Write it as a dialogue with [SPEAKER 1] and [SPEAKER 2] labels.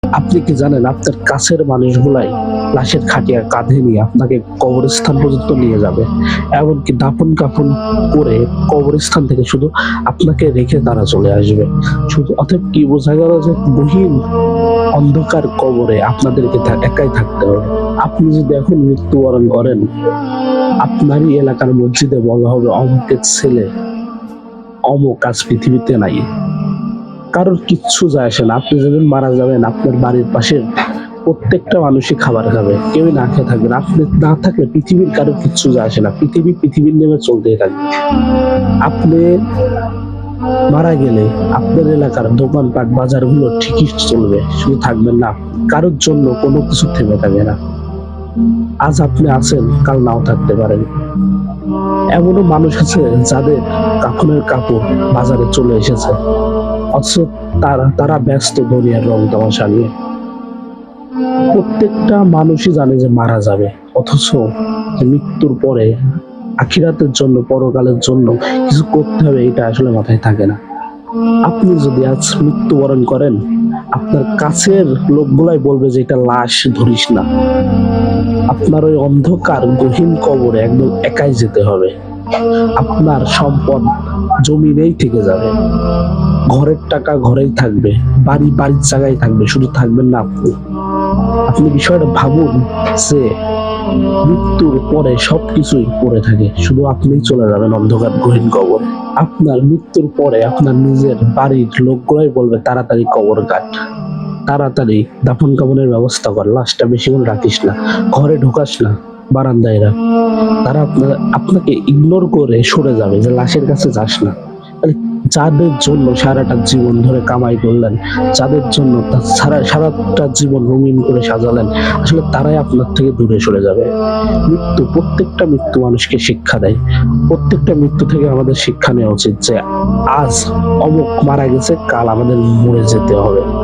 [SPEAKER 1] আপনি কি জানেন আপনার কাছের মানুষগুলাই লাশের খাটিয়া কাঁধে নিয়ে আপনাকে কবরস্থান পর্যন্ত নিয়ে যাবে, এমনকি দাফন কাফন করে কবরস্থান থেকে শুধু আপনাকে রেখে তারা চলে আসবে। শুধু অতএব কি বোঝা গেল যে গহীন অন্ধকার কবরে আপনাদেরকে একাই থাকতে হবে। আপনি যদি এখন মৃত্যুবরণ করেন, আপনারই এলাকার মসজিদে বলা হবে অমুকের ছেলে অমুক আজ পৃথিবীতে নাই। কারোর কিচ্ছু যায় আসে না। আপনি যেদিন মারা যাবেন আপনার বাড়ির পাশের প্রত্যেকটা মানুষই খাবার খাবে, কেউই না খেয়ে থাকবে না। আপনি না থাকলে পৃথিবীর কারোর কিচ্ছু যায় আসে না, পৃথিবীর নেমে চলতেই থাকবে। আপনি মারা গেলে আপনার এলাকার দোকানপাট বাজারগুলো ঠিকই চলবে, শুধু থাকবেন না, কারোর জন্য কোনো কিছু থেমে থাকবে না। আজ আপনি আছেন, কাল নাও থাকতে পারেন। এমনও মানুষ আছে যাদের কাফনের কাপড় বাজারে চলে এসেছে, অথচ তারা ব্যস্ত দুনিয়ার রং তামাশা নিয়ে। প্রত্যেকটা মানুষই জানে যে মারা যাবে, অথচ মৃত্যুর পরে আখিরাতের জন্য, পরকালের জন্য কিছু করতে হবে, এটা আসলে মাথায় থাকে না। আপনি যদি আজ মৃত্যুবরণ করেন, আপনার কাছের লোকগুলাই বলবে যে এটা লাশ ধরিস না। আপনার ওই অন্ধকার গহীন কবরে একদম একাই যেতে হবে। আপনার সম্পদ জমিনেই থেকে যাবে, ঘরের টাকা ঘরেই থাকবে, বাড়ির জায়গায় থাকবে, শুধু থাকবেন না আপনি। আপনি বিষয়টা ভাবুন যে মৃত্যুর পরে সবকিছুই পড়ে থাকে, শুধু আপনিই চলে যাবেন অন্ধকার গহীন কবর। আপনার মৃত্যুর পরে আপনার নিজের বাড়ির লোকগুলাই বলবে তাড়াতাড়ি কবর কাট, তাড়াতাড়ি দাফন কাফনের ব্যবস্থা কর, লাশটা বেশিক্ষণ রাখিস না, ঘরে ঢোকাস না, বারান্দায় রাখ। তারা আপনাকে ইগনোর করে সরে যাবে যে লাশের কাছে যাস না। যাদের জন্য সারাটা জীবন ধরে কামাই করলেন, যাদের জন্য সারাটা জীবন রঙিন করে সাজালেন, আসলে তারাই আপনার থেকে দূরে সরে যাবে। প্রত্যেকটা মৃত্যু মানুষকে শিক্ষা দেয়। প্রত্যেকটা মৃত্যু থেকে আমাদের শিক্ষা নেওয়া উচিত যে আজ অমুক মারা গেছে, কাল আমাদের মরে যেতে হবে।